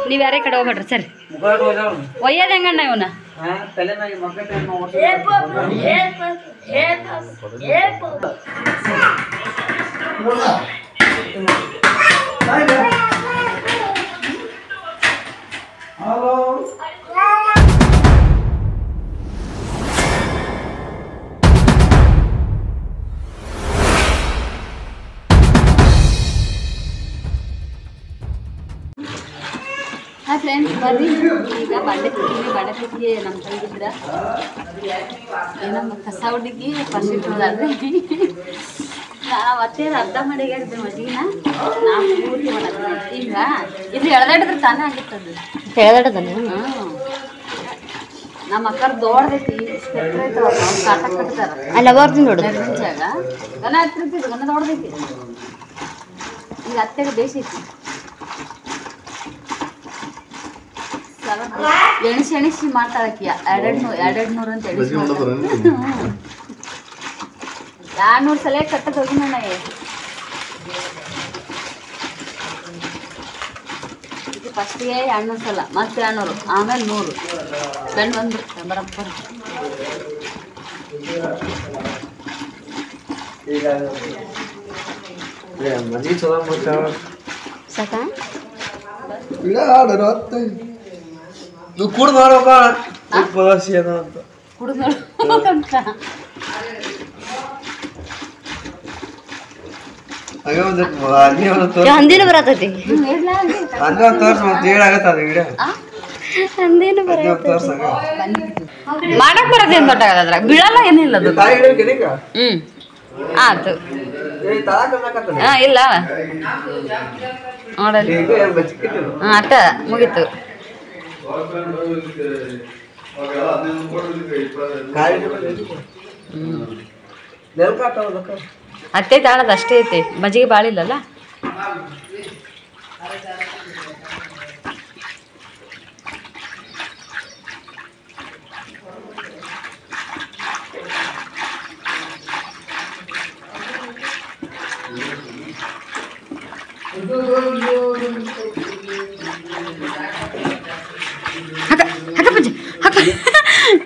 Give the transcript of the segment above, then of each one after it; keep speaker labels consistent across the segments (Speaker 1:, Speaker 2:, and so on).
Speaker 1: ನೀವು ಯಾರೇ ಕಡೆ ಹೋಗ್ಬೇಡ್ರಿ ಸರಿ ಒಯ್ಯೋದು ಹೆಂಗಣ್ಣ ಇವನ್ನ ಹಾಂ ಫ್ರೆಂಡ್ಸ್ ಬರ್ರಿ ಈಗ ಬಾಂಡೆ ನಮ್ಮ ತಂಗಿದ್ರ ಏನಮ್ಮ ಕಸ ಹುಡುಗಿ ಫಸ್ಟ್ ಇಟ್ಟೋದಲ್ರಿ ನಾವು ಅತ್ತೇನು ಅರ್ಧ ಮಾಡಿದ್ದೆ ಮಜ್ಜಿಗೆನ ನಾವು ಪೂರ್ತಿ ಮಾಡೋದು ಈಗ ಇದು ಎಳ್ದಾಡಿದ್ರೆ ತಾನೇ ಆಗಿರ್ತದೆ ಎಳ್ದಾಡದಲ್ಲ ನಮ್ಮ ಅಕ್ಕರ ದೊಡ್ಡದೈತಿ ಇಷ್ಟು ಎತ್ತರ ಐತವ ನಾವು ಕಾಟ ಕಟ್ತಾರ ಅಲ್ಲ ಬರ್ತೀನಿ ನೋಡು ಜಾಗ ಗನ ಹತ್ತಿರ್ತೈತಿ ಗನ ದೊಡ್ಡದೈತಿ ಈಗ ಅತ್ತೆಗೆ ಬೇಸೈತಿ ಎಣಿಸಿ ಮಾಡ್ತಾಳಕಿ 200 ಅಂತ ಎಣಿಸಿ 200 ಸಲ ಕಟ್ಟದ ಹೋಗಿ ನನಗೆ ಇದು ಫಸ್ಟಿಗೆ 200 ಸಲ ಮತ್ತೆ 200 ಆಮೇಲೆ 100 ಗಂಡು ಬಂದ್ಬಿಡ್ತಾರೆ ಬರಬ್ಬರ ಸಾಕಾ
Speaker 2: ನೀವು ಕುಡ್ದು ನೋಡ್ಬೇಕ ಅಂತ
Speaker 1: ಕುಡ್ದು ನೋಡ್ಬೇಕಂತ
Speaker 3: ಹಂದಿನ ಬರತೈತಿ
Speaker 1: ಮಾಡಕ್ ಬರತ್ತೆ ಏನ್ ದೊಡ್ಡ ಅದ್ರಾಗ ಬೀಳಲ್ಲ ಏನಿಲ್ಲ ಅದು ಆತು ಇಲ್ಲ ನೋಡಲಿ ಅಟ್ಟ ಮುಗೀತು ಅತ್ತೆ ತಾಳದ ಅಷ್ಟೇ ಐತಿ ಮಜ್ಜಿಗೆ ಬಾಳಿಲ್ಲಲ್ಲ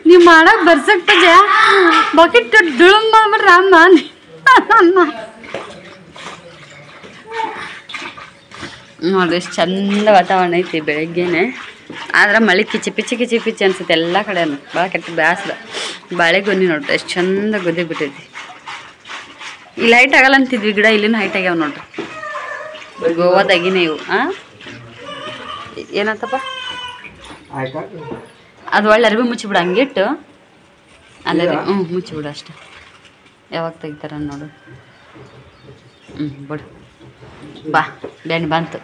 Speaker 1: ನೀವು ಮಾಡಕ್ ಬರ್ಸಕ್ ಪಜ ಬಕೆಟ್ ದುಳುಂಬ ಮಾಡ್ಬಿಟ್ರ ಅಮ್ಮ ನೋಡ್ರಿ ಎಷ್ಟು ಚಂದ ವಾತಾವರಣ ಐತಿ ಬೆಳಗ್ಗೆನೆ ಆದ್ರೆ ಮಳೆ ಕಿಚಿ ಪಿಚ್ಚಿ ಅನ್ಸುತ್ತೆ ಎಲ್ಲ ಕಡೆನೂ ಭಾಳ ಕೆಟ್ಟ ಬ್ಯಾಸ್ರ ಬಾಳೆಗೊನ್ನಿ ನೋಡ್ರಿ ಎಷ್ಟು ಚಂದ ಗೊದ್ದಿ ಬಿಟ್ಟೈತಿ ಇಲ್ಲಿ ಹೈಟ್ ಆಗಲ್ಲ ಅಂತಿದ್ವಿ ಗಿಡ ಇಲ್ಲಿನ ಹೈಟ್ ಆಗ್ಯಾವ ನೋಡ್ರಿ ಗೋವಾದಾಗಿನೇ ಇವು ಏನಂತಪ್ಪ ಅದು ಒಳ್ಳೆ ಅರ್ಬಿ ಮುಚ್ಚಿಬಿಡು ಹಂಗಿಟ್ಟು ಅಲ್ಲೇ ಮುಚ್ಚಿಬಿಡು ಅಷ್ಟೆ ಯಾವಾಗ ತೆಗಿತಾರ ನೋಡು ಬಿಡು ಬಾ ಬೆಣ್ಣೆ ಬಂತು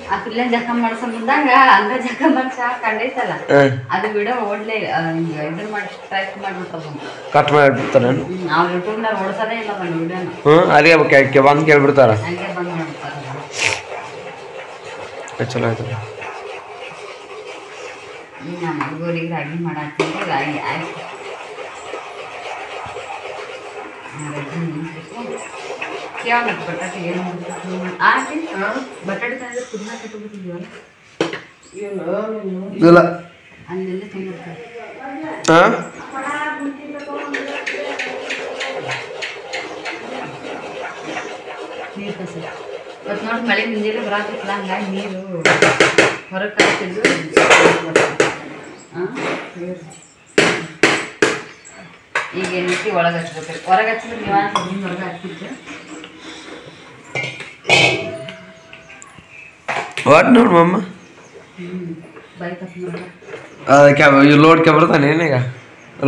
Speaker 1: ಆ ಪಿಲ್ಲ ಜಕ ಮಾಡ್ಸೋ ಬಂದಾಗ ಹಂಗ ಜಕ ಮಾಡ್ಸ ಕಂಡೈತಲ್ಲ ಅದು ಬಿಡೋ ಓಡ್ಲೆ ಇದನ್ನ ಮಾಡಿ ಸ್ಟ್ರೈಕ್ ಮಾಡ್ಬಿಡ್ತಾವ
Speaker 2: ಕಟ್ ಮಾಡಿಬಿಡ್ತಾರ
Speaker 1: ಅವ್ರು ಯೂಟ್ಯೂಬ್ನಾಗ ಓಡಿಸೋದೇ ಇಲ್ಲ ಬಂದು ವಿಡಿಯೋನ
Speaker 2: ಅದೇ ಬಂದು ಕೇಳ್ಬಿಡ್ತಾರ
Speaker 1: ಹಂಗೆ ಬಂದು ಮಾಡ್ತಾರೆ
Speaker 2: ಚಲೋ ಆಯ್ತಲ್ಲ
Speaker 1: ನಮ್ಮ ಹುಡುಗರಿಗೆ ಅಡುಗೆ ಮಾಡಾಕ್ತಿದ್ರೆ ಆಯ್ತು ಕೇಳ ಬಟಾಟೆ ಏನು ಆಯ್ತು ಬಟಾಟೆ ತಂದ್ರೆ ಕುದಿನ ಕಟ್ಬಿಟ್ಟಿದ್ದೀವಲ್ಲ
Speaker 2: ಇಲ್ಲ
Speaker 1: ಅಲ್ಲೆಲ್ಲ ತಂದಿರ್ತಾರೆ ನೀರು ಕಸ ಇವತ್ತು ನೋಡಿ ಮಳೆ ಮುಂಜಾನೆ ಬರಾಕತ್ತಲ್ಲ ಹಂಗಾಗಿ ನೀರು ಹೊರಗೆ ಕಾಯ್ತಿದ್ದು ಈಗ ಏನೈತಿ ಒಳಗೆ ಹಚ್ಬೇಕು ಹೊರಗೆ ಹಚ್ಚಿದ್ರೆ ನೀವು ನೀನು ಹೊರಗೆ ಹಾಕ್ತಿದ್ದು
Speaker 2: ಒಟ್ಟು ನೋಡು ಮಮ್ಮ
Speaker 1: ಬೈ ತಪ್ಪ
Speaker 2: ಲೋಡ್ ಕ್ಯಾಬ್ ಬರ್ತಾನೆ ಏನೀಗ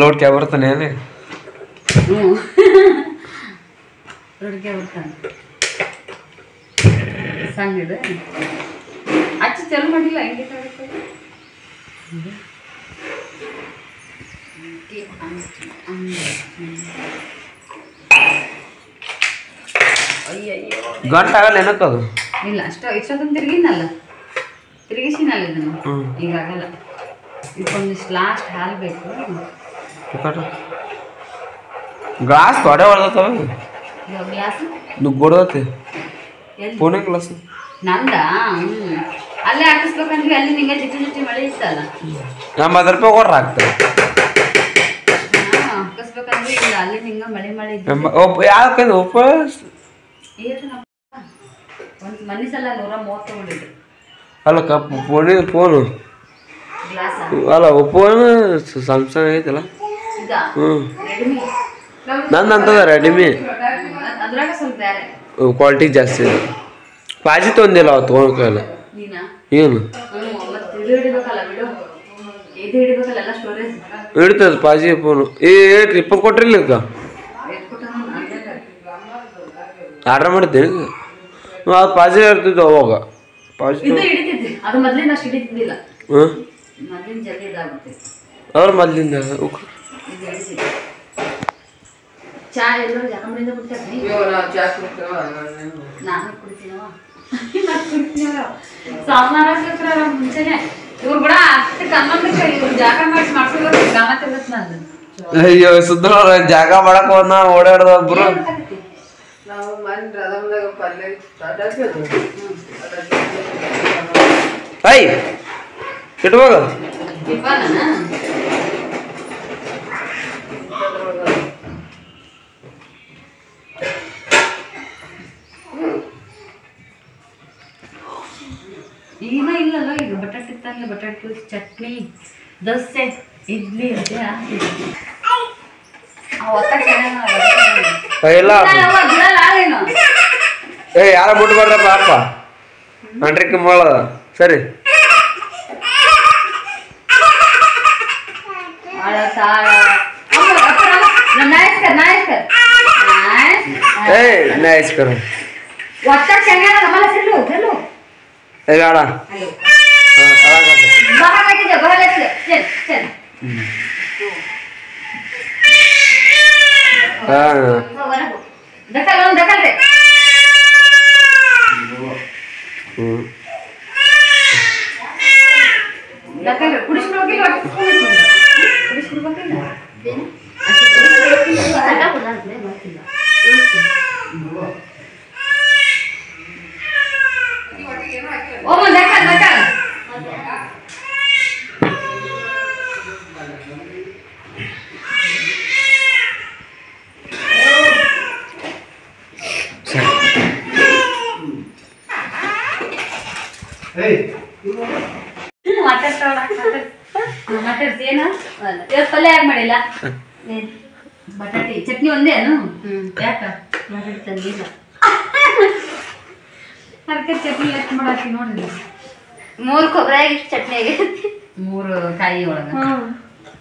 Speaker 2: ಲೋಡ್ ಕ್ಯಾಬ್ ಬರ್ತಾನೆ ಏನೇ
Speaker 1: ಹ್ಞೂ ರೋಡ್ಗೆ ಬರ್ತಾನೆ ಸಣ್ಣ ಹಿಡು ಅಚ್ಚು ಚಲೋ ಮಾಡಿಲ್ಲ ಹೆಂಗೆ
Speaker 2: ಗಂಟೆ ಆಗಲ್ಲ ಏನಕ್ಕದು
Speaker 1: ಇಲ್ಲ ಅಷ್ಟು ಇಷ್ಟೊಂದು ತಿರುಗಿಸಿನಲ್ಲ ಇದನ್ನು ಈಗ ಆಗಲ್ಲ ಇದಕ್ಕೊಂದಿಷ್ಟು ಲಾಸ್ಟ್ ಹಾಲು ಬೇಕು
Speaker 2: ಗ್ಲಾಸ್ ತೊಡೆ ಹೊಡೆದತ್ತವ
Speaker 1: ಗ್ಲಾಸ್
Speaker 2: ನುಗ್ಗೊಡ್ದತಿ ಪುಣೆ ಕ್ಲಾಸ್
Speaker 1: ನಂದ ಅಲ್ಲೇ ಹಾಕಿಸ್ಬೇಕಂದ್ವಿ ಅಲ್ಲಿ ನಿಂಗೆ ಜಿಟಿ ಜಿಟಿ ಮಳೆ ಇತ್ತಲ್ಲ
Speaker 2: ನಮ್ಮ 10 ರೂಪಾಯಿ ಕೊಟ್ರೆ ಆಗ್ತದೆ
Speaker 1: ಹಾಕಿಸ್ಬೇಕಂದ್ವಿ ಇಲ್ಲ ಅಲ್ಲಿ ನಿಂಗೆ ಮಳೆ
Speaker 2: ಯಾಕೆ ಉಪವಾಸ
Speaker 1: ಒಂದು ಮನೆ ಸಲ 130 ತಗೊಂಡಿದ್ರು
Speaker 2: ಅಲ್ಲ ಕಪ್ ಫೋನು ಅಲ್ಲ ಫೋನ್ ಸ್ಯಾಮ್ಸಂಗ್ ಐತಲ್ಲ ನಂದು ಅಂತದ ರೆಡ್ಮಿ
Speaker 1: ಅದ್ರಾಗ ಸ್ವಲ್ಪ ಬೇರೆ
Speaker 2: ಕ್ವಾಲಿಟಿ ಜಾಸ್ತಿ ಇದೆ ಪಾಜಿ ತೊಂದಿಲ್ಲ ಅವತ್ತು ತೊಗೊಳಕಲ್ಲ ಏನು ಹಿಡ್ತದ ಪಾಜಿ ಫೋನು ಏಟ್ 20 ಕೊಟ್ರಿಲ್ಲ ಈಗ ಆರ್ಡ್ರ್ ಮಾಡಿದ್ದೇನೆ ಅದು ಪಾಜಿ ಇರ್ತಿದ್ದು ಅವಾಗ ಪಾಜಿ ಅವ್ರ ಮೊದ್ಲಿಂದ
Speaker 1: ಚಾ ಎಲ್ಲರೂ ಜಕಂಬರಿಂದ ಕುಡ್ತಾರೆ ನಾನು ಕುಡಿತೀನವ ಸಾಮಾನ್ಯ ಮುಂಚೆನೆ ಇವ್ರು ಕೂಡ ಅಷ್ಟು ಕಮ್ಮಂದಕ್ಕೆ ಇವ್ರು ಜಾಗ ಮಾಡ್ಸ್ಕೊಬೇಕು ಗಮತ ಇರುತ್ತೆ ನಾನು
Speaker 2: ಅಯ್ಯೋ ಸುದ್ದ ಜಾಗ ಮಾಡಕ್ ಹೋದ ಓಡಾಡ್ದ ಒಬ್ರು ಐ ಇಟ್ವಾಗ
Speaker 1: ಈಗ ಇಲ್ಲಲ್ಲ ಈಗ ಬಟಾಟೆ ಇತ್ತಂದ್ರೆ ಬಟಾಟೆ ಚಟ್ನಿ ದೋಸೆ ಇಡ್ಲಿ
Speaker 2: ಏ ಯಾರ ಬಿಟ್ಬಾರ್ದ ಪಾಪ ಅಂಟ್ರಿಕೆ ಮಾಡದ ಸರಿ ಏ नाइस करो
Speaker 1: वाटता शेंगाला आम्हाला चलो चलो
Speaker 2: ए गाडा हां
Speaker 1: बाहेर काढते जा बाहेर चल चल हां दखल रे दखल कुडिस्को ಹೋಗಿಲ್ಲ ಕುಡಿಸ್ಕೊ ಹೋಗಿಲ್ಲ ಸಣ್ಣ ಕೊಡಂತೆ ಮಾಡ್ತಿಲ್ಲ ಓ ದಖಲ್ ಮಟರ್ಸೇನು ಪಲ್ಯ ಯಾಕೆ ಮಾಡಿಲ್ಲ ಬಟಾಟೆ ಚಟ್ನಿ ಒಂದೇನು ಯಾಕ ಬಟಾಟೆ ತಂದಿಲ್ಲ ಅದಕ್ಕೆ ಚಟ್ನಿ ಎಷ್ಟು ಮಾಡಾಕಿ ನೋಡ್ರಿ 3 ಕೊಬ್ಬರಿ ಇಷ್ಟು ಚಟ್ನಿ ಆಗೈತಿ 3 ಕಾಯಿ ಒಳಗೆ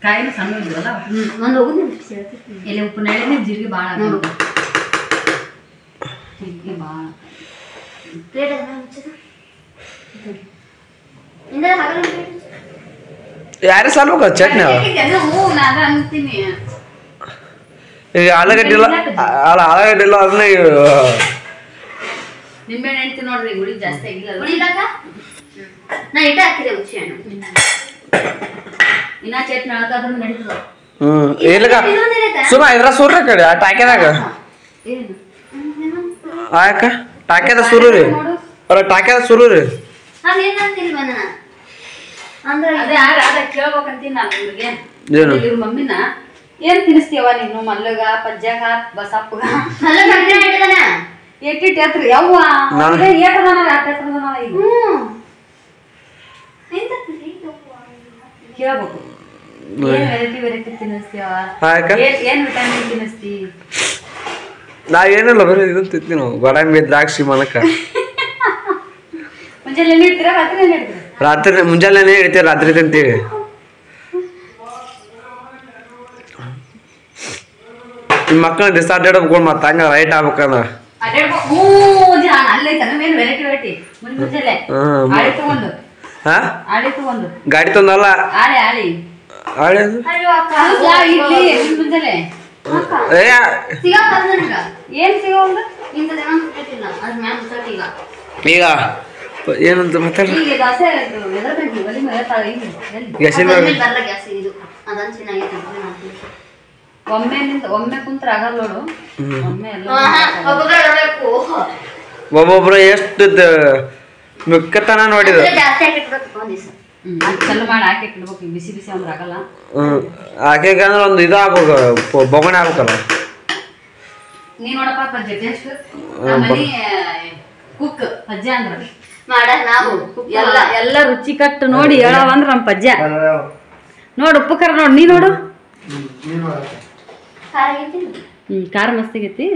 Speaker 1: ಕಾಯಿನ ಸಣ್ಣ ಇದ್ರಲ್ಲ ಒಂದು ಹೋಗುದು ಎಲೆ ಉಪ್ಪು ನೆಳೆ ಜೀರಿಗೆ ಭಾಳ ಜೀರಿಗೆ ಭಾಳ
Speaker 2: ಯಾರು ಸಾಲ್ವ ಚಟ್ನಿ
Speaker 1: ಅಂತೀನಿ
Speaker 2: ಈಗ ಆಲೂಗಡ್ಡಿಲ್ಲ ಆಲೂಗಡ್ಡಿಲ್ಲ ಅದನ್ನ
Speaker 1: ನಿಂಬೆ ಹಣ್ಣು ನೋಡ್ರಿ ಗುಡಿ ಜಾಸ್ತಿ ಆಗಿಲ್ಲ ನಾ ಇಟ್ಟ ಹಾಕಿದೆ ಹುಚ್ಚಿ ಹಣ್ಣು ಇನ್ನ ಚಟ್ನಿ ಹಾಕಾದ್ರೂ ನಡೀತದ
Speaker 2: ಇಲ್ಲಗ ಸುಮ್ಮ ಇದ್ರ ಸುರ್ರ ಕಡೆ ಆ ಟಾಕ್ಯದಾಗ ಆಯಕ ಟಾಕ್ಯದ ಸುರು ರೀ ಅವ್ರ ಟಾಕ್ಯದ ಸುರು ರೀ
Speaker 1: ಅಂದ್ರೆ ಅದೇ ಅದ ಕೇಳ್ಬೇಕಂತೀನಿ ನಾನು ಇವ್ರಿಗೆ ಇವ್ರ ಮಮ್ಮಿನ ಏನ್ ತಿನ್ನಿಸ್ತೀವ ನೀನು ಮಲ್ಲಗ ಪಜ್ಜಾಗ ಬಸಪ್ಪಗ ಎಟ್ಟಿಟ್ರಿ ಯವ್ವ ಕೇಳ್ಬೇಕು ಏನ್ ವೆರೈಟಿ ತಿನ್ನಿಸ್ತೀವ ಏನ್ ವಿಟಮಿನ್ ತಿನ್ನಿಸ್ತಿ
Speaker 2: ನಾ ಏನಿಲ್ಲ ಬರೀ ಇದನ್ನ ತಿಂತೀವಿ ನಾವು ಗೋಡಂಬಿ ದ್ರಾಕ್ಷಿ ಮನಕ
Speaker 1: ಮುಂಜಾನೆ ಎಣ್ಣೆ ಇಡ್ತೀರಾ ರಾತ್ರಿ ಎಣ್ಣೆ ಇಡ್ತೀರಾ
Speaker 2: ರಾತ್ರಿ ಮುಂಜಾನೆ ಇಡ್ತೀವಿ ರಾತ್ರಿ ತಿಂತೀವಿ ನಿಮ್ಮ ಮಕ್ಕಳ ದಿವಸ ಅಡ್ಡಾಡ್ಬೇಕು ಮತ್ತೆ ಹಂಗ ರೈಟ್ ಆಗ್ಬೇಕಂದ್ರ ಗಾಡಿ ತಂದಲ್ಲ ಈಗ ಏನಂತ ಮಾತಾಡ
Speaker 1: ಒಮ್ಮೆ ಕುಂತ್ರ ಆಗಲ್ಲ ನೋಡು ಒಮ್ಮೆ ಎಲ್ಲ
Speaker 2: ಒಬ್ಬೊಬ್ರು ಎಷ್ಟು ಮಿಕ್ಕತನ ನೋಡಿದ್ರು.
Speaker 3: ಜಾಸ್ತಿ ಹಾಕಿಟ್ಬೇಕು ಒಂದಿವ್ಸ.
Speaker 1: ಚಲೋ ಮಾಡಿ ಹಾಕಿಟ್ಬಿಡ್ಬೇಕು, ಬಿಸಿ ಬಿಸಿ ಅಂದ್ರೆ ಆಗಲ್ಲ.
Speaker 2: ಹಾಕಿಗೆ ಅಂದ್ರೆ ಒಂದು ಇದು ಆಗ್ಬೇಕು, ಬೊಗಣೆ ಆಗ್ಬೇಕಲ್ಲ.
Speaker 1: ನೀ ನೋಡಪ್ಪ ಪಜ್ಜೆ ಟೇಸ್ಟ್ ಕುಕ್ ಪಜ್ಜೆ ಅಂದ್ರ
Speaker 3: ಮಾಡ ನಾವು
Speaker 1: ಎಲ್ಲ ರುಚಿ ಕಟ್ಟು ನೋಡಿ ಹೇಳವಂದ್ರ ನಮ್ಮ ಪಜ್ಜೆ. ನೋಡು ಉಪ್ಪು ಖಾರ ನೋಡು, ನೀ ನೋಡು. ಖಾರ ಮಸ್ತ್ ಆಗೈತಿ.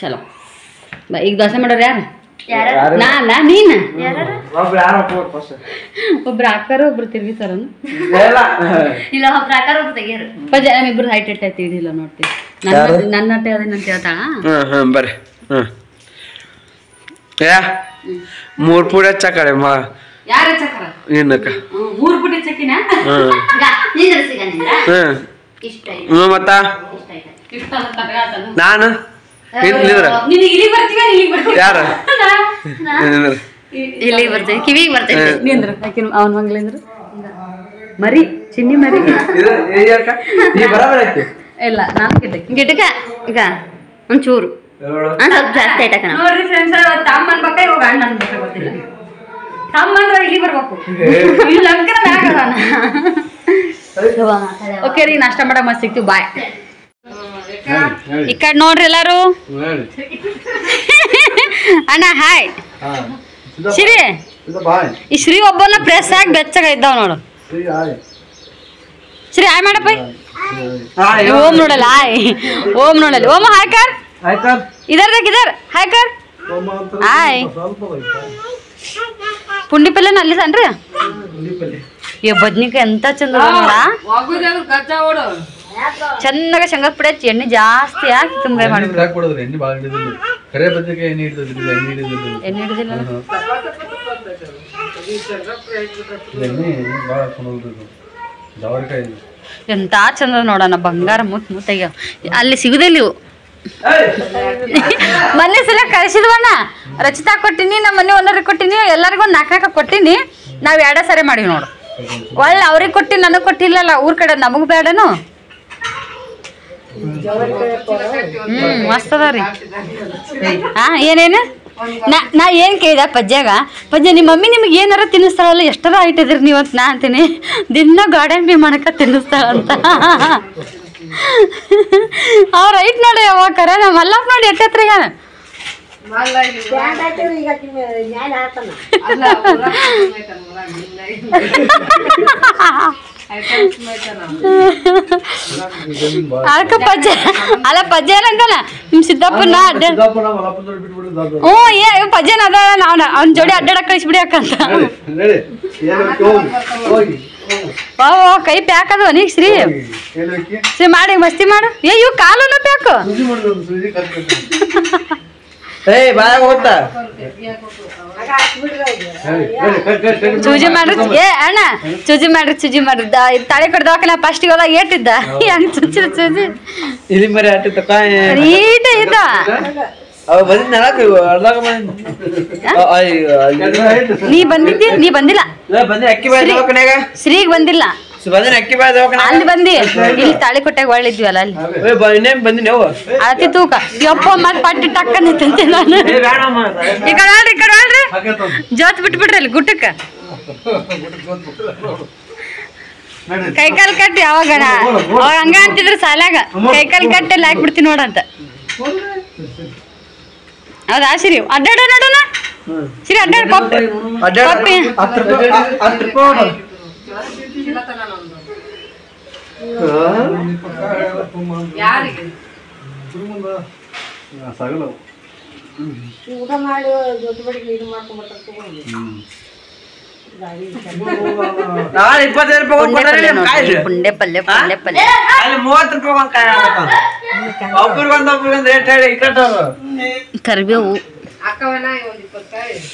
Speaker 1: ಚಲೋ ಬಾ, ಈಗ ದೋಸೆ ಮಾಡೋರು ಯಾರು? ನಾ ನೀನ್ ಒಬ್ರು ಹಾಕ್ತಾರ, ಒಬ್ರು ತಿರ್ಗಿತಾರ.
Speaker 3: ಇಲ್ಲ ಒಬ್ರು ಹಾಕಾರ ಒಬ್ರು ತೆಗಿಯಾರ.
Speaker 1: ಪಜ್ಜೆ ನಮ್ಮಿಬ್ರು ಹೈಟ್ ಇಟ್ ಆಯ್ತು ಇದಿಲ್ಲ ನೋಡ್ತೀವಿ. ನನ್ನ ಅಟ್ಟೆ ಅದೇನಂತ ಹೇಳ್ತಾಳ.
Speaker 2: ಬರ್ರಿ. ಮೂರ್ ಪುಡಿ ಹಚ್ಚ ಕಡೆ
Speaker 1: ಯಾರ ಚಕ್ರ
Speaker 2: ಏನಕ್ಕ
Speaker 1: 3 ಪುಡಿ ಚಕ್ಕಿನ
Speaker 2: ಮತ್ತ ನಾನು ಯಾರ
Speaker 3: ಇಲ್ಲಿಗೆ ಬರ್ತೇವೆ, ಕಿವಿಗೆ ಬರ್ತೇವೆ.
Speaker 1: ಅವನ ಮಂಗ್ಲಿಂದ್ರು ಮರಿ ಚಿನ್ನಿ ಮರಿ ಇಲ್ಲ ನಾನು
Speaker 3: ಗಿಡಕ ಈಗ ಒಂಚೂರು ಸ್ವಲ್ಪ ಜಾಸ್ತಿ ಆಯ್ತಕ್ಕ.
Speaker 1: ನೋಡ್ರಿ ಫ್ರೆಂಡ್ಸ್, ತಮ್ಮ ಅನ್ಬೇಕ ಇವಾಗ ಅಣ್ಣ ಅನ್ಬೇಕ ಗೊತ್ತಿಲ್ಲ. ತಮ್ಮ ಅಂದ್ರೆ ಇಲ್ಲಿ ಬರ್ಬೇಕು, ಇಲ್ಲ ಓಕೆ ರೀ. ನಾಷ್ಟ ಮಾಡಕ್ ಮಸ್ತ್ ಸಿಗ್ತೀವಿ. ಬಾಯ್. ಈ ಕಡೆ ನೋಡ್ರಿ ಎಲ್ಲಾರು. ಅಣ್ಣ ಹಾಯ್. ಶ್ರೀ ಈ ಶ್ರೀ ಒಬ್ಬನ ಪ್ರೆಸ್ ಆಗಿ ಬೆಚ್ಚಗ ಇದ್ದಾವ ನೋಡು. ಶ್ರೀ ಹಾಯ್ ಮಾಡಪ್ಪ. ಓಂ ನೋಡಲ್ಲ ಹಾಯ್, ಓಂ ನೋಡಲ್ಲ. ಓಂ ಹಾಯ್ ಕರ್ इधर देख, इधर हाय कर. हाय ಪುಂಡಿ ಪಲ್ಯ ನಲ್ಲಿ ಸನ್ರಿ ಬದ್ನಿಕಾಯಿ ಎಂತ ಚಂದ ಚೆನ್ನಾಗ ಶೇಂಗಾ ಪುಡಿ ಹಚ್ಚಿ ಎಣ್ಣೆ ಜಾಸ್ತಿ ಹಾಕಿ ತುಂಬಗಾಯಿ ಮಾಡ್ಬಿಡು. ಎಣ್ಣೆ ಹಿಡಿದಿಲ್ಲ ಎಂತ ಚಂದ ನೋಡೋಣ. ಬಂಗಾರ ಮುತ್ ಮುತ್ತಾಗ ಅಲ್ಲಿ ಸಿಗುದಿಲ್ಲ ಇವು. ಮೊನ್ನೆ ಸಲ ಕಳಿಸಿದ್ವಣ್ಣ, ರಚಿತಾ ಕೊಟ್ಟಿನಿ, ನಮ್ಮ ಮನೆ ಓನರಿಗೆ ಕೊಟ್ಟಿನಿ, ಎಲ್ಲರಿಗೂ ಒಂದು 4 ಕೊಟ್ಟಿನಿ. ನಾವು 2 ಸರಿ ಮಾಡಿವಿ ನೋಡು. ಒಳ್ಳೆ ಅವ್ರಿಗೆ ಕೊಟ್ಟಿ ನನಗೆ ಕೊಟ್ಟಿಲ್ಲಲ್ಲ, ಊರ್ ಕಡೆ ನಮಗ್ ಬೇಡನು. ಮಸ್ತ್ ಅದ ರೀ. ಏನೇನು ನಾ ಏನ್ ಕೇಳಿದ ಪಜ್ಜಾಗ, ಪಜ್ಜ ನಿಮ್ಮ ಮಮ್ಮಿ ನಿಮ್ಗೆ ಏನಾರ ತಿನ್ನಿಸ್ತಾಳಲ್ಲ, ಎಷ್ಟರ ಇಟ್ಟಿದ್ರಿ ನೀವು ಅಂತ ನಾ ಅಂತೀನಿ. ದಿನ ಗಾರ್ಡನ್ ಮಾಡಕ ತಿನ್ನಿಸ್ತಾಳ ಅಂತ. ಅವ್ರ ಐಟ್ ನೋಡಿ ಯಾವಾಗ ಕರ ನಮ್ಮ ಮಲ್ಲಪ್ಪ ನೋಡಿ ಎಟ್ಟತ್ರಿಗ ಅದಕ್ಕೆ ಪಜ್ಜೆ ಅಲ್ಲ ಪಜ್ಜೆ ಏನಂತಾನ ನಿಮ್ ಸಿದ್ದಪ್ಪನ ಪಜ್ಜೆನ ಅದ ನಾವ್ ಅವ್ನ ಜೋಡಿ ಅಡ್ಡಾಡಕ್ ಕಳಿಸ್ಬಿಡಿ ಅಕ್ಕಂತ. ಕೈ ಪ್ಯಾಕ್ ಅದ ನೀ ಶ್ರೀ ಶ್ರೀ ಮಾಡಿ ಮಸ್ತಿ ಮಾಡು. ಇವ್ ಕಾಲು ಪ್ಯಾಕ್ ಚೂಜಿ ಮಾಡ್ರಿ. ಅಣ್ಣ ಚೂಜಿ ಮಾಡ್ರಿ, ಚೂಜಿ ಮಾಡ್ರಿ. ತಾಳಿ ಕೊಡ್ದವಕನ ಫಸ್ಟಿಗೆ ಹೋದಾಗ ಏಟಿದ್ದ ಹೆಂಗ್ ಚುಚ್ಚಿದ ಚೂಜಿ ನೀಟ ಇದ್ದ. ನೀ ಬಂದಿದ್ದಿ, ನೀ ಬಂದಿಲ್ಲ. ಶ್ರೀಗ್ ಬಂದಿಲ್ಲ, ಅಲ್ಲಿ ಬಂದಿ. ಇಲ್ಲಿ ತಾಳಿ ಕೊಟ್ಟಾಗ ಒಳ್ಳಿದ್ವಲ್ಲ ಅಲ್ಲಿ ಅತಿ ತೂಕ ಯಪ್ಪ ಮತ್ ಪಟ್ಟಿ ಟಕ್ಕ ನಿಂತಂತೆ ನಾನು. ಈ ಕಡೆ ಆಡ್ರಿ, ಈ ಕಡೆ ಆಡ್ರಿ. ಜೋತ್ ಬಿಟ್ಬಿಡ್ರಿ ಅಲ್ಲಿ ಗುಟ್ಟಕ್ಕ. ಕೈಕಾಲ್ ಕಟ್ಟಿ ಅವಾಗ ಹಂಗ ಅಂತಿದ್ರು ಸಾಲಾಗ, ಕೈಕಾಲ್ ಕಟ್ಟಿ ಅಲ್ಲಿ ಹಾಕ್ಬಿಡ್ತೀನಿ ನೋಡಂತ. ಹೌದಾ ಶ್ರೀ? ಅಡ್ಡಾಡ ನೋಡೋಣ ಶ್ರೀ, ಅಡ್ಡಾಡ. ಕೊಪ್ಪಿ ಪುಂಡೆ ಪಲ್ಯ, ಪುಂಡೆ ಪಲ್ಯ 30 ಕರಿಬೇವು,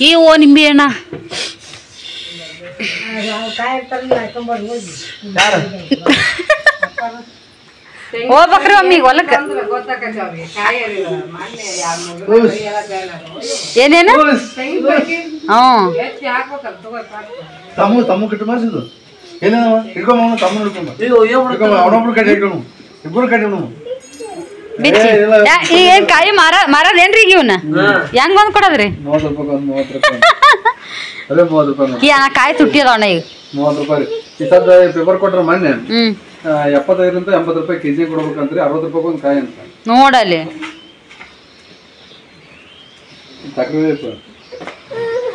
Speaker 1: ಈ ಓ ನಿಂಬೆ ಅಣ್ಣ. ಹೋಗ್ಬೇಕ್ರಿ ಒಮ್ಮಿಗೆ ಹೊಲಕ್ಕೆ. ಏನೇನು ಬಿಚ್ಚಿ ಏನ್ ಕಾಯಿ ಮಾರದೇನ್ರಿ ಈಗ ಇವನ್ನ ಹೆಂಗ್ ಒಂದ್ ಕೊಡದ್ರಿ
Speaker 4: 30 ರೂಪಾಯಿ
Speaker 1: ಕಾಯಿ ತುಟ್ಟಿ ಅದಾವಣ್ಣ ಈಗ
Speaker 4: 30 ರೂಪಾಯಿ ಈ ಸದ್ದ ಪೇಪರ್ ಕೊಟ್ರ ಮೊನ್ನೆ 75 80 ರೂಪಾಯಿ ಕೆಜಿ ಕೊಡ್ಬೇಕಂತ್ರಿ 60 ರೂಪಾಯಿ ಒಂದು ಕಾಯಿ ಅಂತ
Speaker 1: ನೋಡಲ್ಲಿ
Speaker 4: ತಕ್ರಿ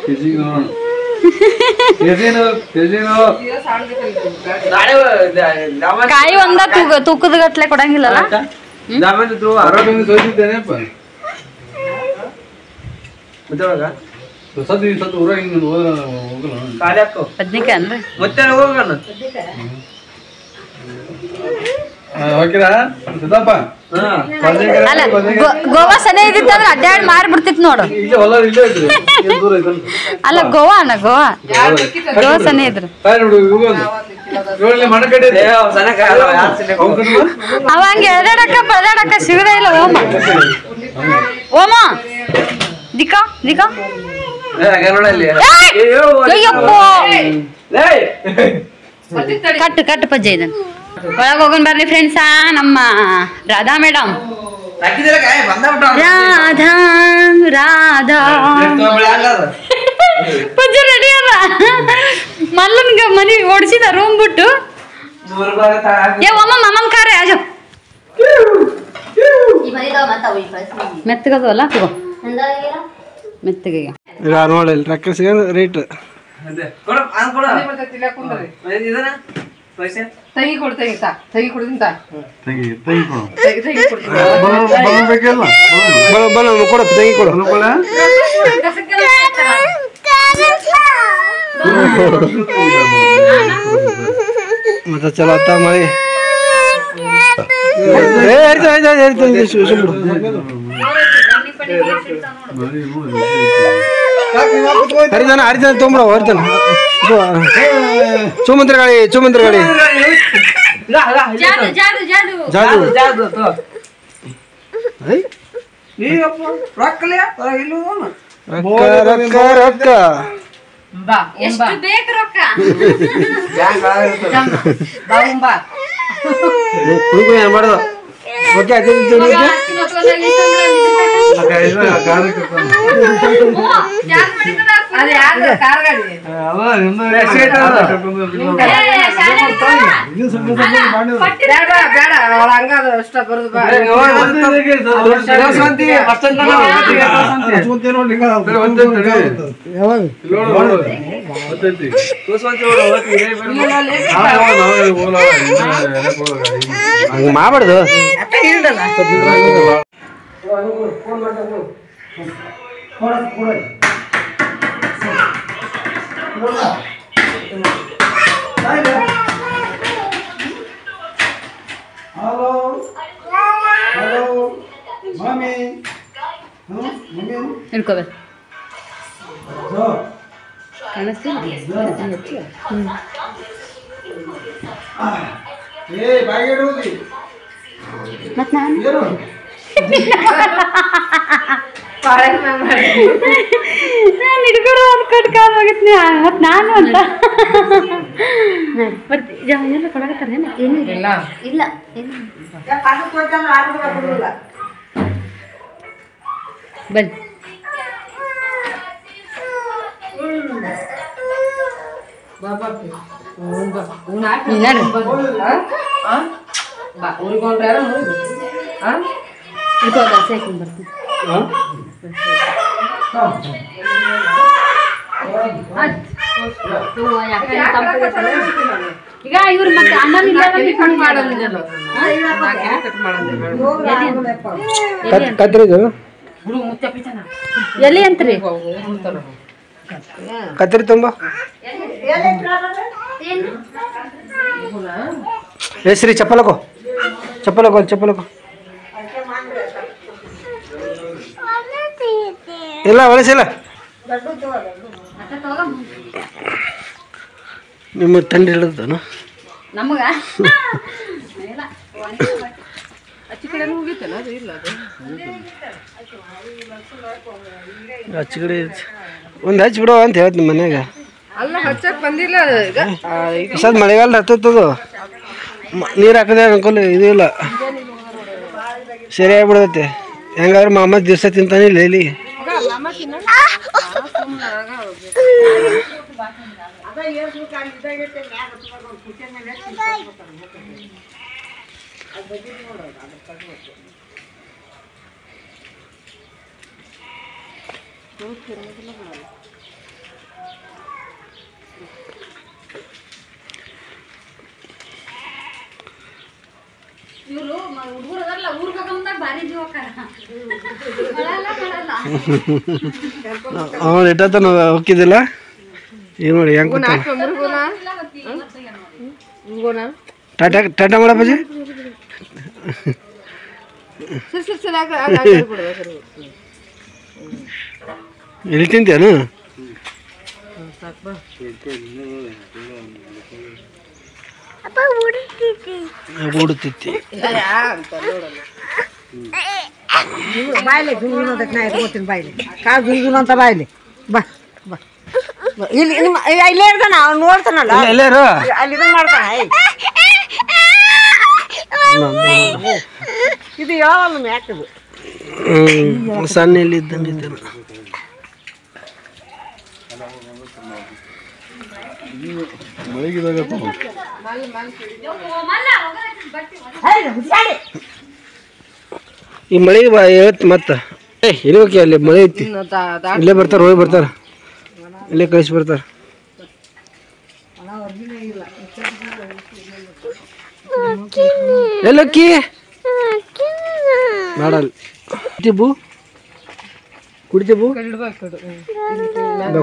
Speaker 4: ಕೆಜಿ
Speaker 1: ಕಾಯಿ ಒಂದ ತೂಕದ ಗಟ್ಲೆ ಕೊಡಂಗಿಲ್ಲಲ್ಲ ಬದ್ನಿಕಾಯಿ ಅಂದ್ರೆ ಅಲ್ಲ ಗೋವಾ ಸನೆ ಇದ್ದಿತ್ತು ಅಂದ್ರೆ ಅಡ್ಡಾಡಿ ಮಾರಿ ಬಿಡ್ತಿತ್ತು ನೋಡು ಅಲ್ಲ ಗೋವಾ ಅಣ್ಣ ಗೋವಾ ಸನೆ ಇದ್ರು ಅವ ಹಂಗೆ ಎಳ್ದಾಡಕ್ಕ ಪದಾಡಕ್ಕ ಸಿಗದೇ ಇಲ್ಲ ಓಮ ದಿಕ್ಕ ಕಟ್ಟು ಪಜ್ಜೆ ಇದನ್ನ ಒಳಗೆ ಹೋಗೋಣ ಬರ್ರಿ ಫ್ರೆಂಡ್ಸಾ ನಮ್ಮ ರಾಧಾ ಮೇಡಮ್ ರಾಧಾ ಪಜ್ಜೆ ರೆಡಿ ಅದ ಮಲ್ಲನ್ಗ ಮನಿ ಓಡಿಸಿದ ರೂಮ್ ಬಿಟ್ಟು ಮಾಮನ್ ಕಾರ ಆಜೋ ಮೆತ್ತಗದಲ್ಲ ತಗೋ ಮೆತ್ತಗೆ
Speaker 2: ನೋಡಿ ರಕ್ಕಸಿಗೆ ರೇಟ್ ಕೊಡ ತೆಗಿ ಕೊಡು ಮತ್ತೆ ಚಲೋ ಆತ ಮಳಿ ಹರಿದಾನ ತೊಂಬ್ರ ಹರಿದಾನ ಚುಮಂತ್ರ ಗಾಡಿ ರೊಕ್ಕ ಏನ್ ಮಾಡುದು ಹಂಗ ಮಾಡಬಾರ್ದು
Speaker 1: ಹಿಡ್ಕೋಬೇ ಮತ್ ನಾನು ಹಿಡ್ಕೊಡು ಅದು ಕಟ್ಕಾಲ್ ಹೋಗಿತ್ನಿ ಮತ್ ನಾನು ಅಂತ ಎಲ್ಲ ಕೊಡಕತ್ತಾರೇನ ಏನು ಇಲ್ಲ ಇಲ್ಲ ಬನ್ನಿ ಈಗ ಇವ್ರು ಮತ್ತೆ ಎಲ್ಲಿ ಅಂತ್ರಿ
Speaker 2: ಕತ್ತರಿ ತುಂಬ ಶ್ರೀ ಚಪ್ಪಲಕೋ ಇಲ್ಲ ಒಳಸಿಲ್ಲ ನಿಮ್ಮ ತಂಡಿ ಹಿಡಿದಾನ
Speaker 1: ನಮಗ
Speaker 2: ಹಚ್ಚ ಕಡೆ ಒಂದು ಹಚ್ಚಿ ಬಿಡೋ ಅಂತ ಹೇಳ್ತೀನಿ ನಿಮ್ಮ ಮನ್ಯಾಗ ಸದ್ ಮಳೆಗಾಲ ಹತ್ತದು ನೀರು ಹಾಕದೆ ಅನ್ಕೊಲ್ಲ ಇದು ಇಲ್ಲ ಸರಿ ಆಗ್ಬಿಡತ್ತೆ. ಹೆಂಗಾದ್ರೆ ಮಾಮ ದಿವಸ ತಿಂತಾನೆ ಇಲ್ಲ ಇಲ್ಲಿ. ಇಟ್ಟತನ ಹೋಗಿದ್ದಿಲ್ಲ ಏನು ನೋಡಿ ಹೆಂಗ್ ಟಾಟಾ ಟಾಟಾ ಮಾಡಪ್ಪಾಜಿ. ಎಲ್ಲಿ ತಿಂತೇನು ಓಡುತ್ತಿತ್ತಿ
Speaker 5: ಬಾಯ್ಲಿ ಗುಂಗುನೋದಕ್ಕೆ ನಾ ಎತ್ಕೋತೀನಿ ಬಾಯ್ಲಿ ಕಾಳು ಗುಂಗುನು ಅಂತ ಬಾಯ್ಲಿ ಬಾ ಬಾ ಇಲ್ಲಿ ನಿಮ್ಮ ಇಲ್ಲೇ ಇರ್ತಾನ ಅವ್ನು ನೋಡ್ತಾನಲ್ಲ
Speaker 2: ಎಲ್ಲಾರು
Speaker 5: ಅಲ್ಲಿ ಇದನ್ನ ಮಾಡ್ತಾನ. ಇದು ಯಾವಲ್ಲ ಮ್ಯಾಕದು
Speaker 2: ಸಣ್ಣ ಎಲ್ಲಿ ಇದ್ದಂಗೆ ಈ ಮಳೆಗೆ ಹೇಳ್ತಿ ಮತ್ತ ಇರ್ಬೇಕಿ ಅಲ್ಲಿ ಮಳೆ ಐತಿ. ಇಲ್ಲೇ ಬರ್ತಾರ ಹೋಗಿ ಬರ್ತಾರ ಇಲ್ಲೇ ಕಳಿಸಿ ಬರ್ತಾರ. ಎಲ್ಲಕ್ಕಿ ಮಾಡಲ್ ಬೂ ಕುಡಿತಿ ಬೂ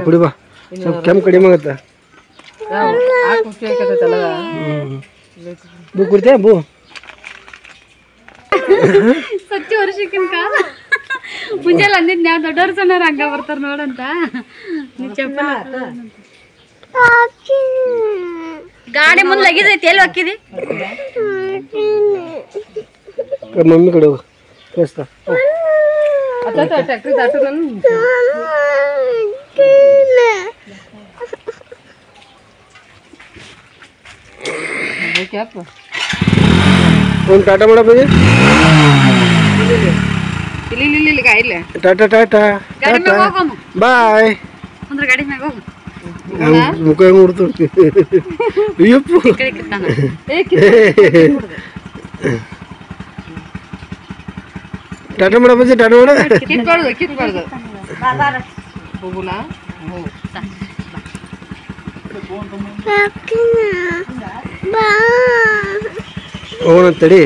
Speaker 2: ಕುಡಿ ಬಾ ಸ್ವಲ್ಪ ಕೆಮ್ಮು ಕಡಿಮೆ ಆಗತ್ತ. ಬೂ ಕುಡಿತೇ ಬೂ
Speaker 1: ಸತ್ಯ ವರ್ಷಕ್ಕಿನ ಕಾಲ ಮುಂಜಾನೆ ಅಂದಿದ್ ಯಾವ ದೊಡ್ಡವ್ರ ಸಣ್ಣವ್ರ ಹಂಗ ಬರ್ತಾರ ನೋಡಂತ. ಗಾಡಿ ಮುಂದೆ ಲಗೀಜೈತಿ ಎಲ್ಲಿ ಹೋಗಿದಿ
Speaker 2: ಮಮ್ಮಿ ಕಡೆ ಹೋಗು ಕಳಿಸ್ತಾ ಒಂದು ಟಾಟಾ ಮಾಡಪ್ಪ ಟಾಟಾ ಟಾಟಾ ಟಾಟಾ ಬಾಯ್
Speaker 1: ಅಂದ್ರೆ ಗಾಡಿ ಮ್ಯಾಗ ಹೋಗು.
Speaker 2: ಮುಖ ನೋಡ್ತು ಅಯ್ಯಪ್ಪು ಟಾಟಾ ಮಾಡಪ್ಪ ಟಾಟಾ ಮಾಡ ಹೋಗೋಣ ತಡಿ.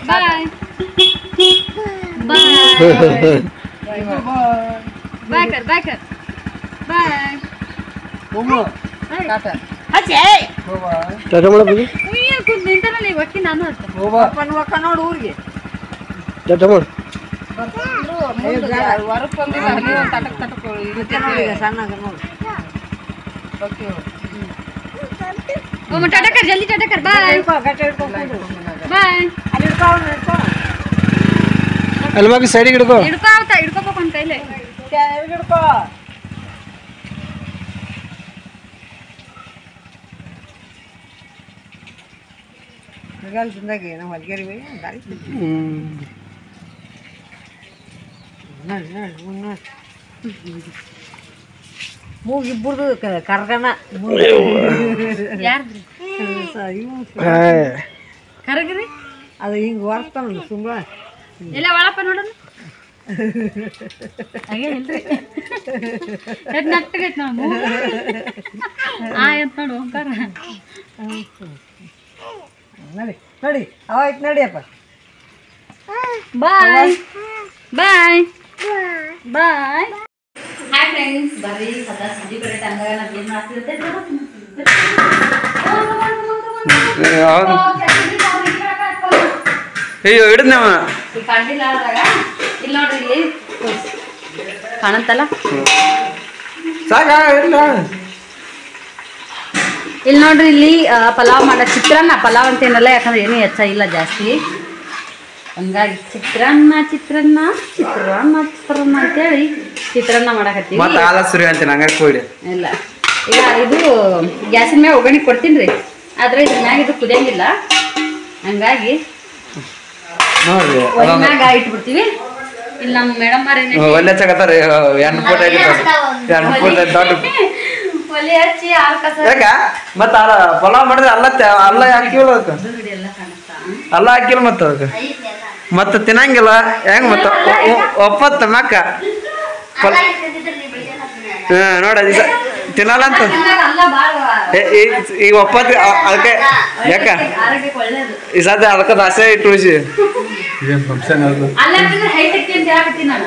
Speaker 1: ಬಾಯ್ ಬಾಯ್ ಕರ್ ಬಾಯ್ ಕರ್ ಬಾಯ್
Speaker 2: ಟಾಟಾ ಮಾಡಪ್ಪ
Speaker 1: ನಿಂತಾನಲ್ಲ ಈಗ ಒಕ್ಕಿ ನಾನು ಅಂತ
Speaker 5: ನೋಡು ಊರಿಗೆ
Speaker 2: ಟಾಟಾ ಮಾಡು
Speaker 1: टाटा कर जल्दी टाटा कर बाय बाय
Speaker 2: ಅಲ್ವಾಗಿ ಸೈಡಿಗೆ ಹಿಡ್ಕೋ
Speaker 1: ಹಿಡ್ಕೋಬೇಕು ಅಂತ ಕೈಲೇ
Speaker 5: ಮಳೆಗಾಲದಿಂದಾಗಿ ನಾವು ಹೊಲ್ಗೇರಿ ದಾರಿ ಮೂಗಿಬ್ಬರದು ಕರ್ಗನ
Speaker 1: ಯಾರ್ದ್ರಿ ಕರಗ್ರಿ
Speaker 5: ಅದು ಹಿಂಗೆ ಒರ್ಸ್ತಾನ ಸುಮ್ಮನೆ
Speaker 1: ಎಲ್ಲ ಒಳಪ್ಪ ನೋಡೋಣ ನಟ್ಟಗೈತೆ ನಾವು ಅಂತ ನೋಡು ಓಂಕಾರ
Speaker 5: ನಡಿ ನಡಿ ಅವಾಯ್ತು ನಡಿಯಪ್ಪ
Speaker 1: ಬಾಯ್ ಬಾಯ್ ಬಾಯ್ ಹಾಯ್ ಫ್ರೆಂಡ್ಸ್ ಬರ್ರಿ ಸದಾ ಸುದ್ದಿ ಕಡೆ ತಂದಾಗ ನಾವು ಏನು ಮಾಡ್ತಿರುತ್ತೆ
Speaker 2: ಅಯ್ಯೋ ಹಿಡಿದ್ನವ
Speaker 1: ಕಂಡಿಲ್ಲ ಆದಾಗ ಇಲ್ಲಿ ನೋಡ್ರಿ ಇಲ್ಲಿ ಕಾಣಂತಲ್ಲ
Speaker 2: ಸಾಕ ಇಲ್ಲ
Speaker 1: ಇಲ್ಲಿ ನೋಡ್ರಿ ಇಲ್ಲಿ ಪಲಾವ್ ಮಾಡೋ ಚಿತ್ರಾನ್ನ ಪಲಾವ್ ಅಂತೇನಲ್ಲ ಯಾಕಂದ್ರೆ ಏನೂ ಹೆಚ್ಚಾಗಿಲ್ಲ ಜಾಸ್ತಿ ಹಂಗಾಗಿ ಚಿತ್ರಾನ್ನ ಚಿತ್ರಾನ್ನ ಚಿತ್ರಾನ್ನ ಚಿತ್ರಾನ್ನ ಅಂತೇಳಿ ಚಿತ್ರಾನ್ನ ಮಾಡಕತ್ತೀವಿ
Speaker 2: ಮತ್ತೆ ಆಲಸ್ರಿ ಅಂತ ನಂಗೆ ಕೊಡಿ
Speaker 1: ಇಲ್ಲ ಈಗ ಇದು ಗ್ಯಾಸಿನ ಮ್ಯಾಗ ಒಗ್ಗರಣೆ ಕೊಡ್ತೀನಿ ರೀ ಆದ್ರೆ ಇದ್ರ ಮ್ಯಾಗ ಇದು ಕುದಿಯಂಗಿಲ್ಲ, ಹಂಗಾಗಿ
Speaker 4: ನೋಡ್ರಿ
Speaker 1: ಮ್ಯಾಗ ಇಟ್ಬಿಡ್ತೀವಿ. ಇಲ್ಲಿ ನಮ್ಮ ಮೇಡಮ್
Speaker 4: ಒಳ್ಳೆ ಚಕತ್ತಾರೆ
Speaker 1: ಒಲೆ ಹಚ್ಚಿ ಹಾಲು ಕಸ
Speaker 4: ಯಾಕ ಮತ್ತ ಪಲಾವ್ ಮಾಡಿದ್ರೆ ಅಲ್ಲ ಹಾಕಿಲ್ಲ ಅದಕ್ಕೆ,
Speaker 1: ಎಲ್ಲ ಕಾಣುತ್ತಾ
Speaker 4: ಅಲ್ಲ ಹಾಕಿಲ್ಲ ಮತ್ತ ಅದಕ್ಕೆ ಮತ್ತ ತಿನ್ನಂಗಿಲ್ಲ ಹೆಂಗ್ ಮತ್ತ ಒಪ್ಪತ್ತ ಮಕ್ಕ ನೋಡ ತಿನ್ನಲ್ಲ ಅಂತ
Speaker 1: ಅಲ್ಲ ಬಾಳ
Speaker 4: ಈಗ ಒಪ್ಪತ್ ಅದಕ್ಕೆ ಯಾಕ
Speaker 1: ಆರೋಗ್ಯಕ್ಕೆ ಒಳ್ಳೇದು.
Speaker 4: ಈ ಸದ್ಯ ಅದಕ್ಕೆ ದಾಸೆ ಇಟ್ಟು ಉಳಿಸಿ
Speaker 1: ಅಲ್ಲ ಅಂತಂದ್ರೆ ಹೈಟೆಕ್ ಅಂತ ಹೇಳಕತ್ತೀನಿ ನಾನು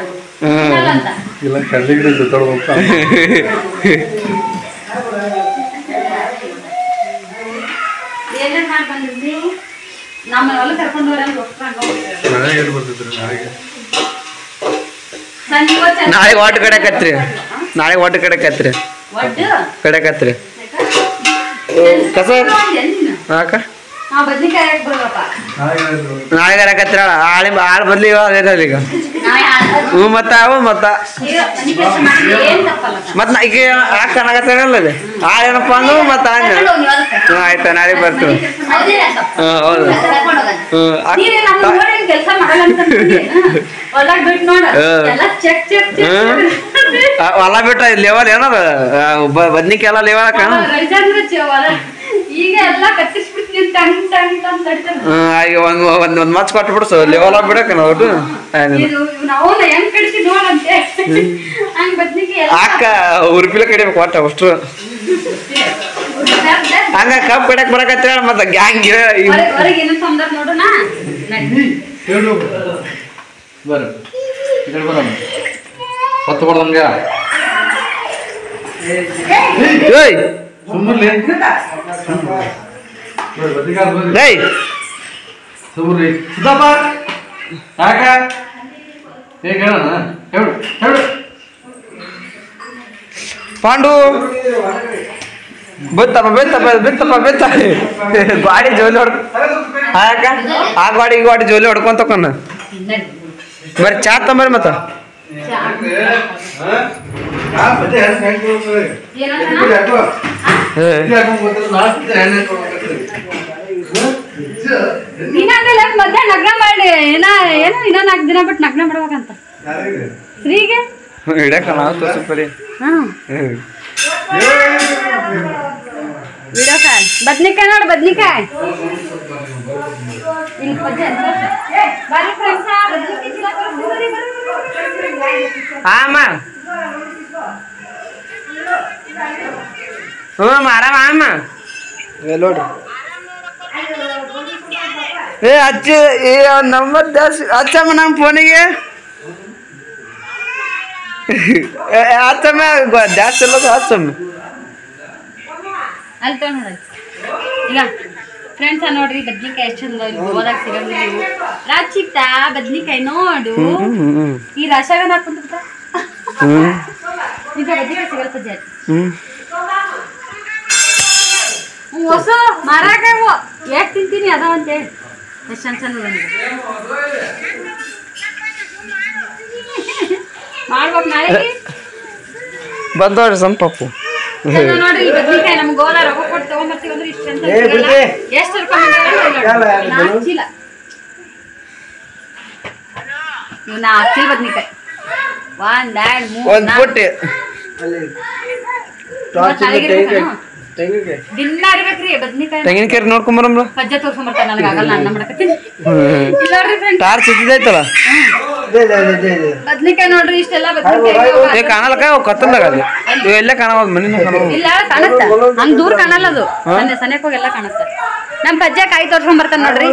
Speaker 1: ಅಂತ.
Speaker 4: ಇಲ್ಲ ಕಳ್ಳಿಗಿಡ ಜೊತೆಡ್ಬೇಕು
Speaker 1: ಏನೇನ್ ಮಾಡಿ ಬಂದಿದ್ರಿ ನಮ್ಮ ಹೊಲ ಕರ್ಕೊಂಡು
Speaker 4: ನಾಳೆ ವಾಟ್ ಕಡೆಕತ್ರಿ, ನಾಳೆ ವಾಟ್ ಕಡೆಕತ್ರಿ ಕಡೆಕತ್ರಿ ಕಸ ಹಾಕ
Speaker 1: ಬದ್ನಿಕಾಯಿ ಬರ್ಬೇಕ
Speaker 4: ನಾಳೆ ಕರೆಕತ್ರಿ ಆಳ್ ಬದ್ಲಿ ಈಗ ಹ್ಞೂ ಮತ್ತ ಅವು ಮತ್ತ ಮತ್ ಈಗ ಹಾಕನಾಗತ್ತಲ್ಲ ಆಳೇನಪ್ಪ ಅಂದ್ರು ಮತ್ತ ಆಯ್ತಾ ನಾಳೆ ಬರ್ತೀವಿ. ಹೌದು
Speaker 1: ಕೆಲಸ
Speaker 4: ಹೊಲ ಬಿಟ್ಟ ಲೆವಲ್ ಏನದ ಬದ್ನಿಕಾಯಿ ಎಲ್ಲ ಲೆವಲ್ ಹಾಕ
Speaker 1: ಈಗ ಎಲ್ಲ ಕತ್ತಿಸ್ಬಿಡ್ತೀನಿ
Speaker 4: ಈಗ ಒಂದ್ ಮಚ್ ಕೊಟ್ಬಿಡ್ಸ ಲೆವಲ್ ಆಗ್ಬಿಡಕ ನೋಡು
Speaker 1: ಹೆಂಗ್ ಕಡಿಸಿ ನೋಡಂತೆ ಹಂಗ ಬದ್ನಿಕಾಯಿ
Speaker 4: ಹಾಕ ಉರುಪಿಲ ಕಡಿಬೇಕು ಒಟ್ಟ ಅಷ್ಟು ಹಂಗ ಕಪ್ ಕಡಕ್ ಬರಕತ್ತ ಮತ್ತ ಗ್ಯಾಂಗ್
Speaker 1: ಹೊರಗೆ ಏನಂತ ಅಂದಾರ ನೋಡೋಣ
Speaker 4: ಬರ್ರಿ ಈ ಕಡೆ ಬರೋಣ ಹೊತ್ತು ಕೊಡ್ದಂಗ ಸುಮ್ಮನೆ ಸುಮ್ರಿ ಸುಧಪ್ಪ ಯಾಕ ಹೇಗೆ ಹೇಳೋಣ ಹೇಳು ಹೇಳು ಪಾಂಡು ಬೆತ್ತಪ್ಪ ಬೆತ್ತಪ್ಪ ಬೆತ್ತಪ್ಪ ಬೆತ್ತ ಗಾಡಿ ಜೋಲಿ ಹೊಡ್ ಯಾಕ ಆ ಗಾಡಿ ಈ ಗಾಡಿ ಜೋಲಿ ಹೊಡ್ಕೊಂತ ತಕೊಂಡ ಬರ್ರಿ ಚಾ ತಂಬರಿ ಮತ್ತ
Speaker 1: ಮಧ್ಯಾಹ್ನ ನಗ್ನ ಮಾಡಿ ಏನೋ 4 ದಿನ ಬಿಟ್ಟು ನಗ್ನ ಮಾಡ್ಬೇಕಂತ ಸ್ತ್ರೀಗೆ
Speaker 4: ಹಿಡಕ ನಾವು ತೋರಿಸ್ಬರಿ
Speaker 1: ವಿಡಿಯೋ ಕಾಲ್ ಬದ್ನಿಕಾಯಿ ನೋಡು ಬದ್ನಿಕಾಯಿ
Speaker 4: ಆಮ ಹ್ಞೂ ಆರಾಮ ಆಮ ನೋಡ್ರಿ ಹಚ್ಚ ನಂಬರ್ ಹಚ್ಚಮ್ಮ ನಮ್ಮ ಫೋನಿಗೆ ಹಚ್ಚಮ್ಮ ಜಾಸ್ತಿ ಇಲ್ಲ ಹಚ್ಚಮ್ಮ
Speaker 1: ಅಲ್ಲಿ ತಗೊಂಡು ಈಗ ಫ್ರೆಂಡ್ಸ್ ನೋಡ್ರಿ ಬದ್ನಿಕಾಯಿ ಎಷ್ಟು ಚಂದ ಗೋದಾಗ ಸಿಗಂಗಿಲ್ಲ ನೀವು ರಾಚಿಕ್ತ ಬದ್ನಿಕಾಯಿ ನೋಡು ಈ ರಾಶಾಗ ಹಾಕೊಂತ ಈಗ ಬದ್ನಿಕಾಯಿ ಸಿಗಲ್ಪ ಜಾಸ್ತಿ ಹೊಸ ಮಾರಾಕವು ಯಾಕೆ ತಿಂತೀನಿ ಅದಾವ ಅಂತೇಳಿ ಎಷ್ಟು ಚಂದ ಚಂದ ಮಾಡ್ಬೇಕು ನಾಳೆ
Speaker 4: ಬಂದವ್ರಿ ಸಂಪಪ್ಪು
Speaker 1: ನೋಡ್ರಿ ಈ ಬದ್ನಿಕಾಯಿ ನಮ್ಗೆ ಗೋಲ ರೊಕ್ಕ ಕೊಟ್ಟು ತಗೊಂಡ್ಬರ್ತೀವಿ ಅಂದ್ರೆ ಇಷ್ಟು ಚಂದ ಎಷ್ಟು ಚೀಲ ಇವ್ 4 ಚೀಲ ಬದ್ನಿಕಾಯಿ 1 2 3 ದಿನ ಇರ್ಬೇಕ್ರಿ ಬದ್ನಿಕಾಯಿ
Speaker 4: ತೆಂಗಿನಕಾಯಿ ನೋಡ್ಕೊಂಬರಮ್ಮ
Speaker 1: ಪಜ್ಜ ತೋರ್ಸ್ಕೊಂಬರ್ತಾನೆ ನನಗೆ ಆಗಲ್ಲ ಅನ್ನ ಮಾಡಕತ್ತೀನಿ ನೋಡ್ರಿ ಫ್ರೆಂಡ್
Speaker 4: ಟಾರ್ ಸಿದ್ದಿದ್ದೈತಲ್ಲ
Speaker 1: ಬದ್ನಿಕಾಯಿ ನೋಡ್ರಿ ಇಷ್ಟೆಲ್ಲ ಬದ್ನಿಕಾಯಿ
Speaker 4: ಕಾಣಲ್ಲಕ ಕತ್ತಲ್ದಾಗ ಅಲ್ಲಿ ಇವೆಲ್ಲ ಕಾಣವಲ್ದು ಮನಿನೂ ಕಾಣವಲ್ದು
Speaker 1: ಇಲ್ಲ ಕಾಣುತ್ತ ಹಂಗ್ ದೂರ ಕಾಣಲ್ಲ ಅದು ಸನ್ಯಕ್ಕೆ ಹೋಗಿ ಎಲ್ಲ ಕಾಣುತ್ತೆ ನಮ್ಮ ಪಜ್ಜ ಕಾಯಿ ತೋರ್ಸ್ಕೊಂಡ್ ಬರ್ತಾನೆ ನೋಡ್ರಿ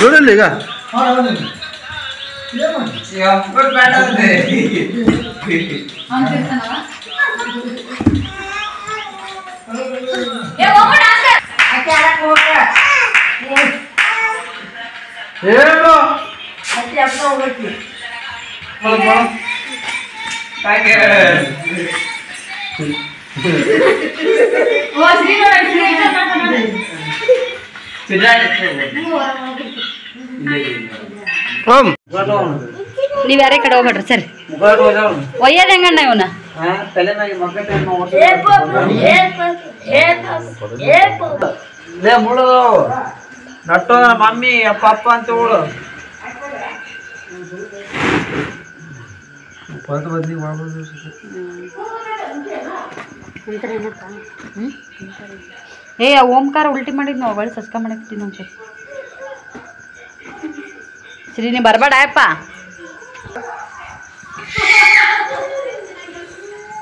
Speaker 2: ನೋಡಲ್ಲ ಈಗ
Speaker 1: ನೀವ್ ಯಾರೇ ಕಡೆ ಹೋಗ್ಬೇಡ್ರಿ ಸರಿ ಒಯ್ಯದ ಹೆಂಗಣ್ಣ ಇವನ
Speaker 4: ನಟ್ಟು ಮಮ್ಮಿ ಅಪ್ಪ ಅಪ್ಪ ಅಂತ ಹೇಳು
Speaker 1: ಏ ಓಂಕಾರ ಉಲ್ಟಿ ಮಾಡಿದ್ ನಾವು ಒಳ್ಳೆ ಸಸ್ಕ ಮಾಡಕ್ತೀನಿ ಒಂಚೂರು ಸರಿ ನೀ ಬರ್ಬೇಡ ಅಯ್ಯಪ್ಪ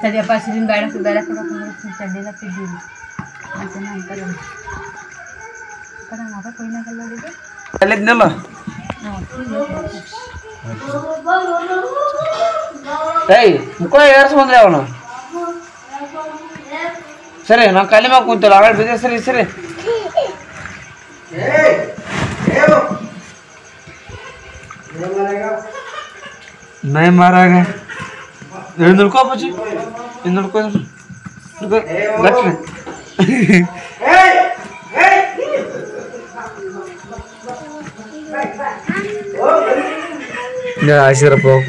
Speaker 1: ಸರಿಯಪ್ಪ ಸಿರಿನ ಬೇಡ ಬೇರೆ ಕೊಡೋಕೆ ಚಡ್ಡಿಲ್ಲ ತಿದ್ದೀವಿ ಅಂತಾರೆ ಅದ ಕೊಯ್ನಾಗಲ್ಲ
Speaker 4: ಅಲ್ಲಿದ್ನಲ್ಲ ಏಯ್ ಮುಖ ಏರ್ಸ್ ಬಂದ್ರೆ ಅವನು ಸರಿ ನಾವು ಕಲಿ ಮ್ಯಾಗ ಕುಂತಲ್ಲ ಆಗ ಬಿದ್ದೆ ಸರಿ ಸರಿ नहीं मारा गया नुड़को पची नुड़को गट या आशीर्वाद पाओ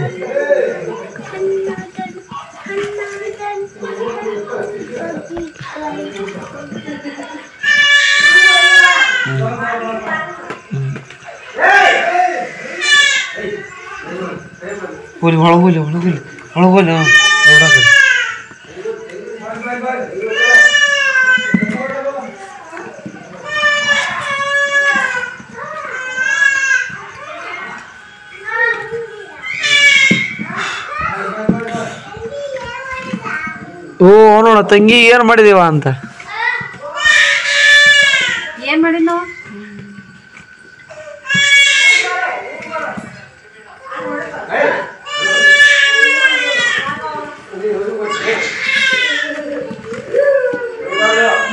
Speaker 4: बोले बड़ा बोले बड़ा बोले बड़ा बोले हाँ बड़ा बोले ಓ ನೋಡ ತಂಗಿ ಏನು ಮಾಡಿದೀವ ಅಂತ
Speaker 1: ಏನು ಮಾಡಿದ್ ನಾವು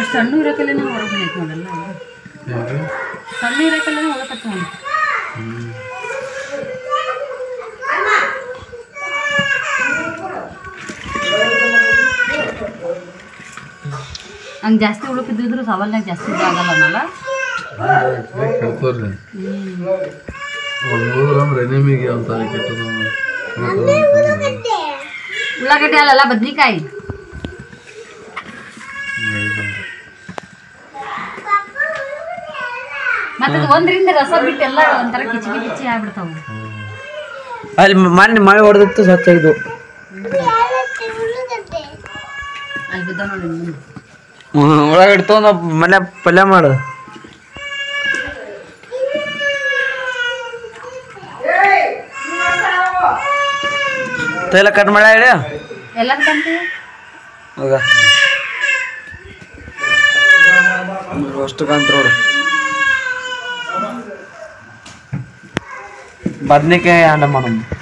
Speaker 1: ಸಣ್ಣ ಇರೋಕಲ್ಲೇ ಹೊರಗೆ ಬಂದೈತೆ ನೋಡಲ್ಲ ಸಣ್ಣ ಇರೋಕಲ್ಲೇ ಹೊರಕತ್ತ ನೋಡಿ ಹಂಗೆ ಜಾಸ್ತಿ ಉಳುಕಿದ್ರು ಸವಾಲ್ನಾಗ ಜಾಸ್ತಿ ಆಗಲ್ಲ ಅನ್ನಲ್ಲ ಉಳ್ಳಾಗಡ್ಡಿ ಅಲ್ಲಲ್ಲ ಬದ್ನಿಕಾಯಿ ಮತ್ತೆ ಒಂದರಿಂದ ರಸ ಬಿಟ್ಟು ಎಲ್ಲ ಒಂಥರ ಕಿಚಿ ಕಿಚಿ ಆಗ್ಬಿಡ್ತಾವ
Speaker 4: ಅಲ್ಲಿ ಮೊನ್ನೆ ಮಳೆ ಹೊಡೆದಿತ್ತು ಸ್ವಚ್ಛಾಗಿದ್ದು
Speaker 1: ಅಲ್ಲಿ ಬಿದ್ದ ನೋಡಿ
Speaker 4: ಒಳಗಡೆ ತೊಗೊಂಡು ಮನೆ ಪಲ್ಯ ಮಾಡು ತೈಲ ಕಟ್ ಮಾಡ ಹೇಳಿ
Speaker 1: ಎಲ್ಲ ಕಂತೀವಿ
Speaker 4: ಹೋಗ ಅಷ್ಟು ಕಾಂತ ನೋಡು ಬದ್ನಿಕಾಯಿ ಅಂಡ ಮಾಡೋದು